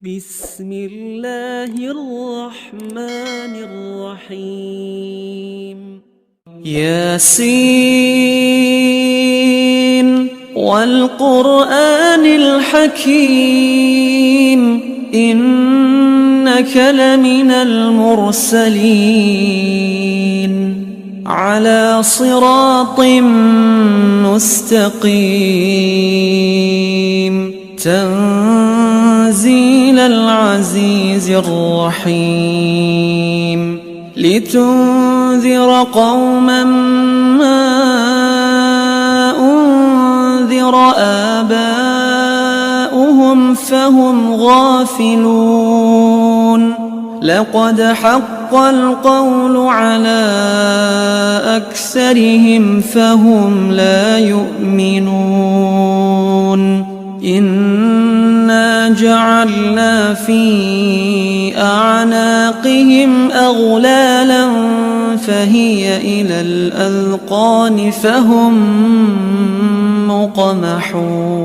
بسم الله الرحمن الرحيم ياسين والقرآن الحكيم إنك لمن المرسلين على صراط مستقيم تنزيل العزيز الرحيم لتنذر قوما ما أنذر آباؤهم فهم غافلون لقد حق القول على أكثرهم فهم لا يؤمنون إنا جعلنا في أعناقهم أغلالا فهي إلى الأذقان فهم مقمحون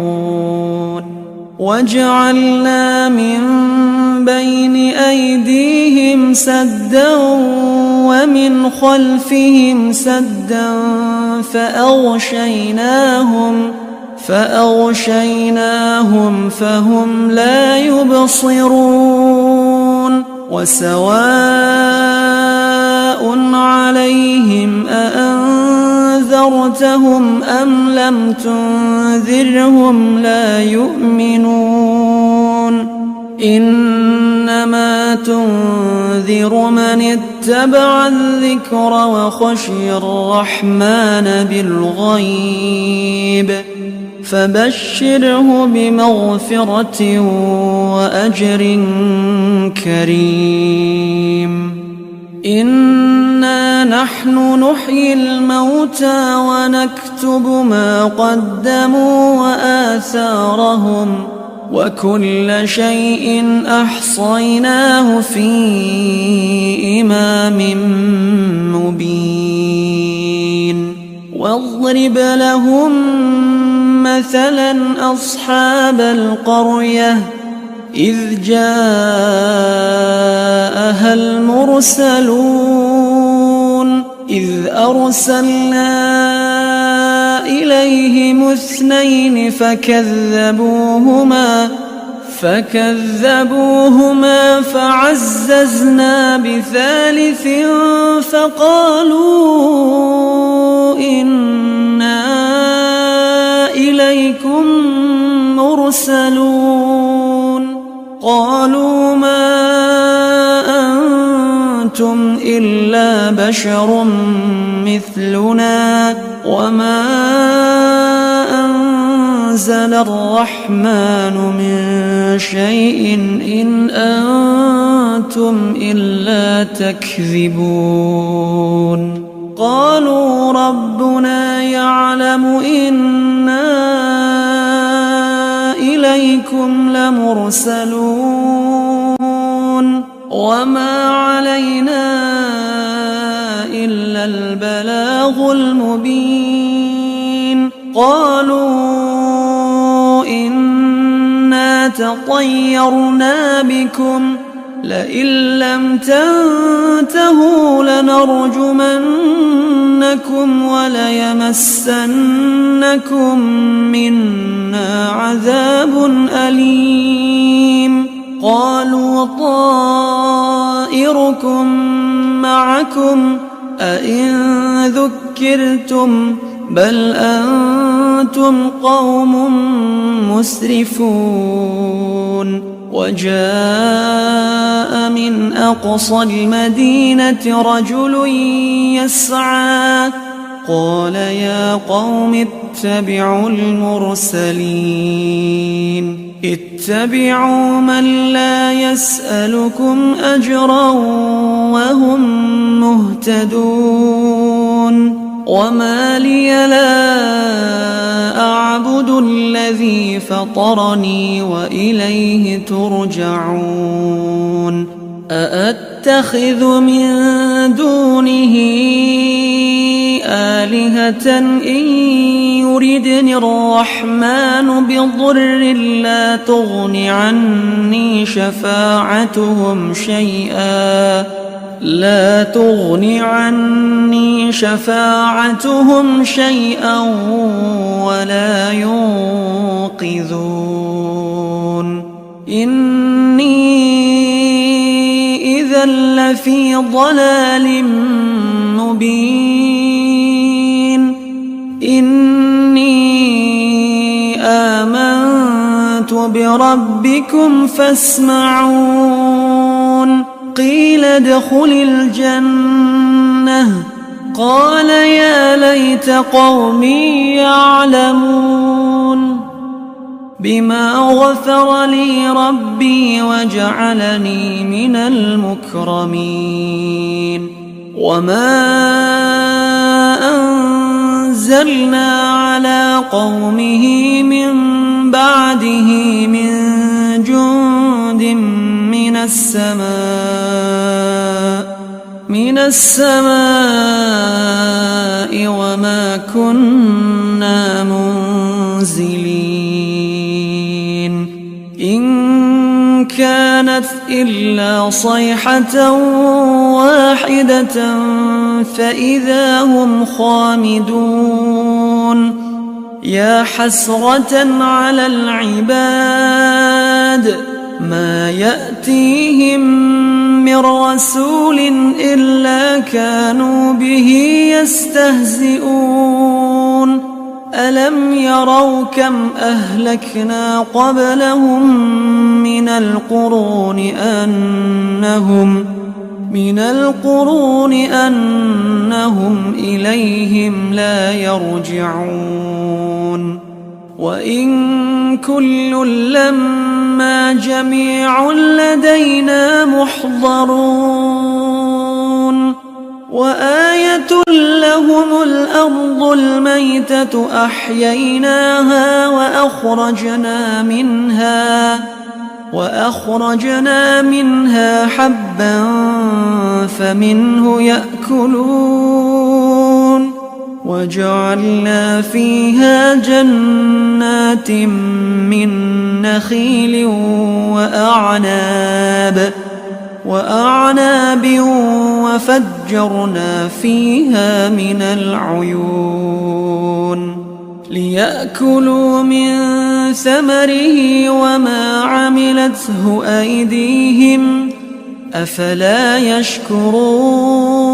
وجعلنا من بين أيديهم سدا ومن خلفهم سدا فأغشيناهم فهم لا يبصرون وسواء عليهم أأنذرتهم أم لم تنذرهم لا يؤمنون إنما تنذر من اتبع الذكر وخشي الرحمن بالغيب فبشره بمغفرة وأجر كريم إنا نحن نحيي الموتى ونكتب ما قدموا وآثارهم وكل شيء أحصيناه في إمام مبين واضرب لهم مثلا أصحاب القرية إذ جاءها المرسلون إذ أرسلنا إليهم اثنين فكذبوهما فعززنا بثالث فقالوا إنا إليكم مرسلون قالوا ما أنتم إلا بشر مثلنا وما أنزل الرحمن من شيء إن أنتم إلا تكذبون قالوا ربنا يعلم إنا إليكم لمرسلون وما علينا إلا البلاغ المبين قالوا إنا تطيرنا بكم لئن لم تنتهوا لنرجمنكم وليمسنكم منا عذاب أليم قالوا طائركم معكم أئن ذكرتم بل أنتم قوم مسرفون وجاء من أقصى المدينة رجل يسعى قال يا قوم اتبعوا المرسلين اتبعوا من لا يسألكم أجرا وهم مهتدون وما لي لا أعبد الذي فطرني وإليه ترجعون أأتخذ من دونه آلهة إن يردني الرحمن بضر لا تغن عني شفاعتهم شيئا ولا ينقذون إني إذا لفي ضلال مبين إني آمنت بربكم فاسمعون قيل ادخل الجنة قال يا ليت قومي يعلمون بما غفر لي ربي وجعلني من المكرمين وما أنزلنا على قومه من بعده من جند من السماء وما كنا منزلين إن كانت إلا صيحة واحدة فإذا هم خامدون يا حسرة على العباد ما يأتيهم من رسول إلا كانوا به يستهزئون ألم يروا كم أهلكنا قبلهم من القرون أنهم إليهم لا يرجعون وإن كل لما جميع لدينا محضرون وآية لهم الأرض الميتة أحييناها وأخرجنا منها حبا فمنه يأكلون وجعلنا فيها جنات من نخيل وأعناب وفجرنا فيها من العيون ليأكلوا من ثمره وما عملته أيديهم أفلا يشكرون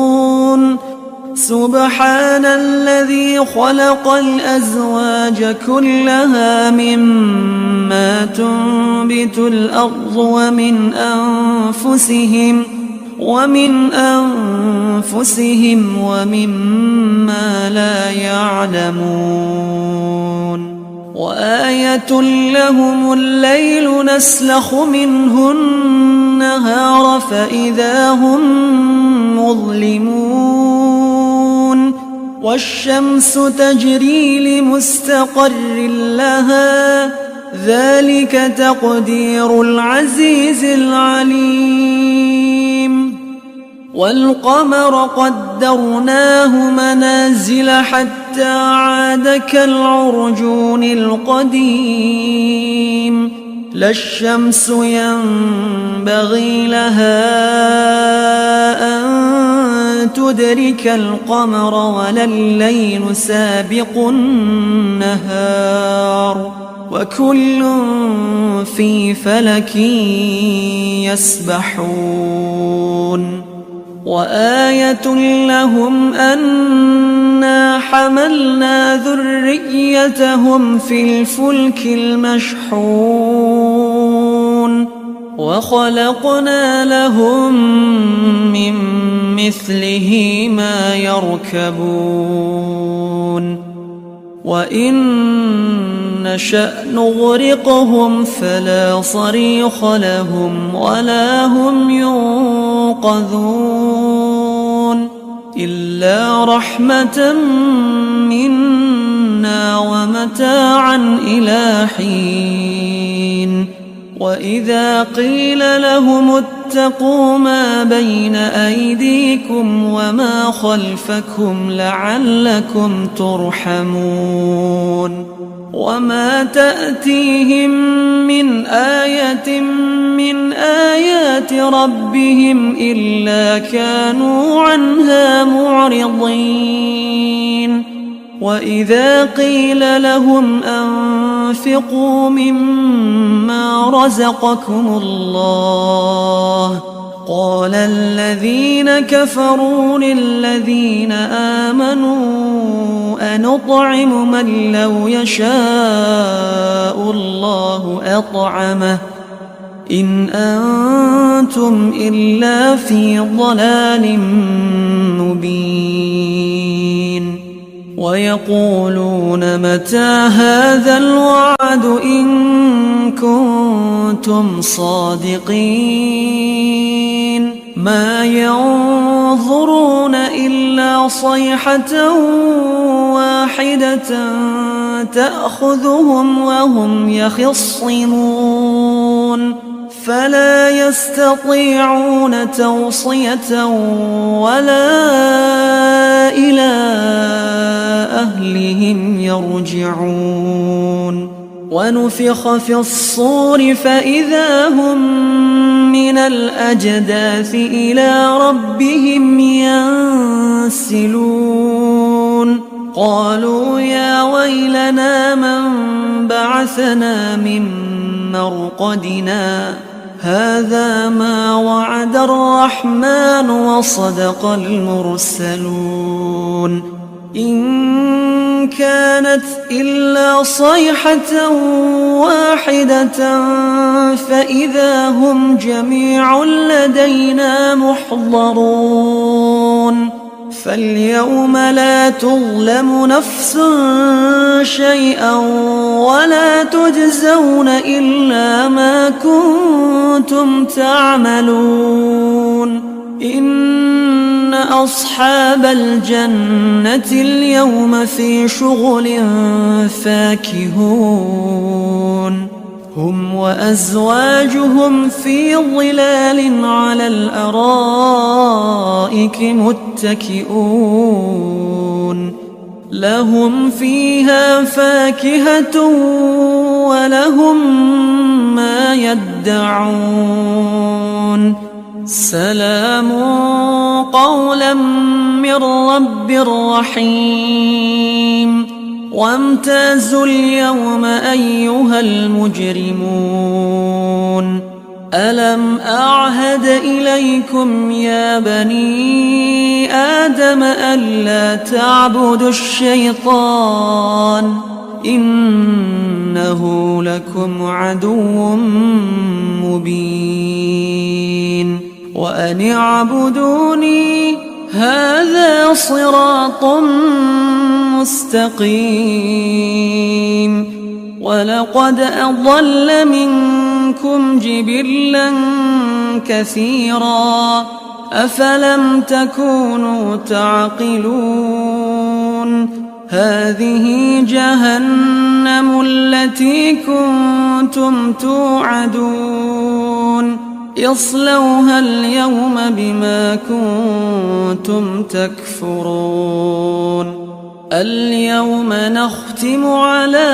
سبحان الذي خلق الأزواج كلها مما تنبت الأرض ومن أنفسهم ومما لا يعلمون وآية لهم الليل نسلخ منه النهار فإذا هم مظلمون والشمس تجري لمستقر لها ذلك تقدير العزيز العليم والقمر قدرناه منازل حتى عاد كالعرجون القديم لا الشمس ينبغي لها أن تدرك القمر ولا الليل سابق النهار وكل في فلك يسبحون وآية لهم أنا حملنا ذريتهم في الفلك المشحون وخلقنا لهم من مثله ما يركبون وإن نشأ نغرقهم فلا صريخ لهم ولا هم ينقذون إلا رحمة منا ومتاعا إلى حين وإذا قيل لهم اتقوا ما بين أيديكم وما خلفكم لعلكم ترحمون وما تأتيهم من آية من آيات ربهم إلا كانوا عنها معرضين وإذا قيل لهم أنفقوا مما رزقكم الله قال الذين كفروا للذين آمنوا أنطعم من لو يشاء الله أطعمه إن أنتم إلا في ضلال مبين ويقولون متى هذا الوعد إن كنتم صادقين ما ينظرون إلا صيحة واحدة تأخذهم وهم يخصمون فلا يستطيعون توصية ولا إلى أهلهم يرجعون ونفخ في الصور فإذا هم من الأجداث إلى ربهم ينسلون قالوا يا ويلنا من بعثنا من مرقدنا هذا ما وعد الرحمن وصدق المرسلون إن كانت إلا صيحة واحدة فإذا هم جميع لدينا محضرون فاليوم لا تظلم نفس شيئا ولا تجزون إلا ما كنتم تعملون إن أصحاب الجنة اليوم في شغل فاكهون هم وأزواجهم في ظلال على الأرائك متكئون لهم فيها فاكهة ولهم ما يدعون سلام قولا من رب رحيم وامتازوا اليوم أيها المجرمون ألم أعهد إليكم يا بني آدم ألا تعبدوا الشيطان إنه لكم عدو مبين وأن اعبدوني هذا صراط مستقيم ولقد أضل منكم جبلا كثيرا أفلم تكونوا تعقلون هذه جهنم التي كنتم توعدون اصلوها اليوم بما كنتم تكفرون اليوم نختم على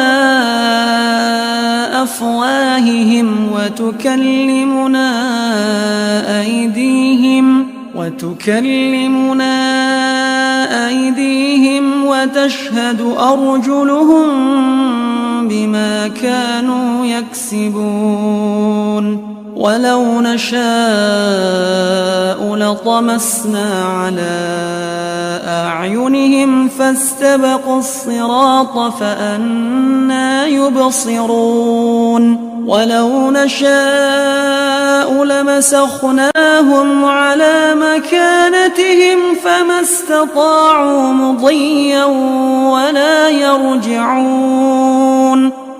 أفواههم وتكلمنا أيديهم وتشهد أرجلهم بما كانوا يكسبون ولو نشاء لطمسنا على أعينهم فاستبقوا الصراط فأنى يبصرون ولو نشاء لمسخناهم على مكانتهم فما استطاعوا مضيا ولا يرجعون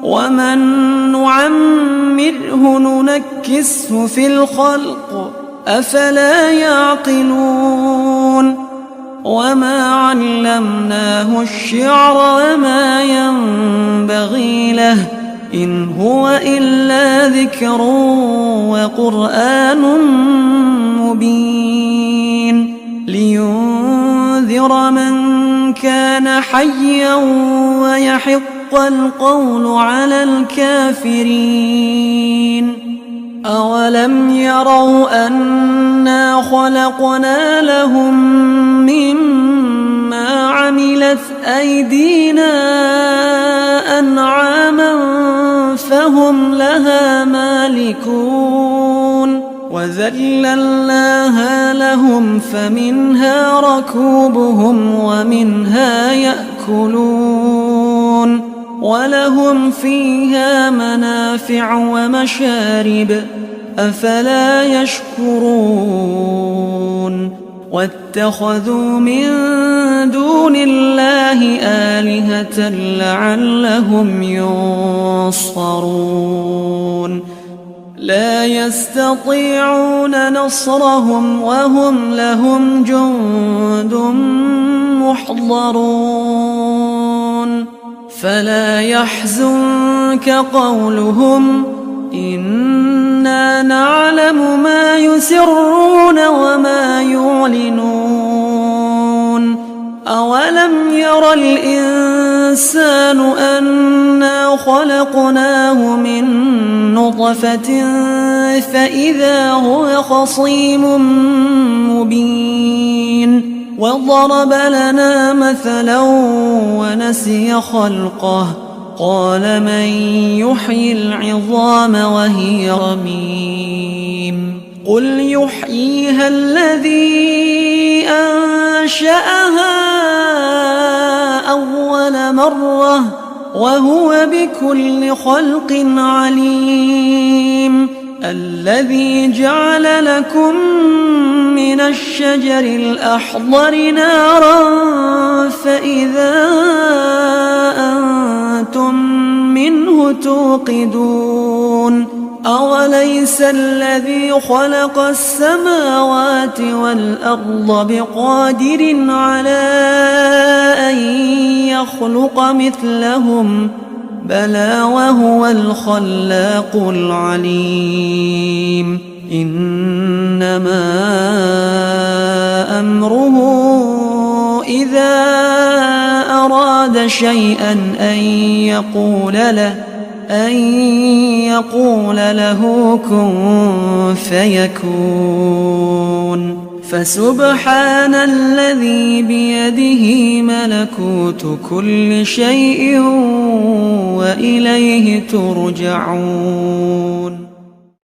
ومن نعمره ننكسه في الخلق أفلا يعقلون وما علمناه الشعر وما ينبغي له إن هو إلا ذكر وقرآن مبين لينذر من كان حيا ويحق القول على الكافرين. أولم يروا أنا خلقنا لهم مما عملت أيدينا أنعاما فهم لها مالكون وذللناها لهم فمنها ركوبهم ومنها يأكلون ولهم فيها منافع ومشارب أفلا يشكرون واتخذوا من دون الله آلهة لعلهم ينصرون لا يستطيعون نصرهم وهم لهم جند محضرون فلا يحزنك قولهم إنا نعلم ما يسرون وما يعلنون أولم ير الإنسان أنا خلقناه من نطفة فإذا هو خصيم مبين وضرب لنا مثلا ونسي خلقه قال من يحيي العظام وهي رميم قل يحييها الذي أنشأها أول مرة وهو بكل خلق عليم الذي جعل لكم من الشجر الأخضر نارا فإذا أنتم منه توقدون أوليس الذي خلق السماوات والأرض بقادر على أن يخلق مثلهم بلى وهو الخلاق العليم إنما أمره إذا أراد شيئا أن يقول له كن فيكون فسبحان الذي بيده ملكوت كل شيء وإليه ترجعون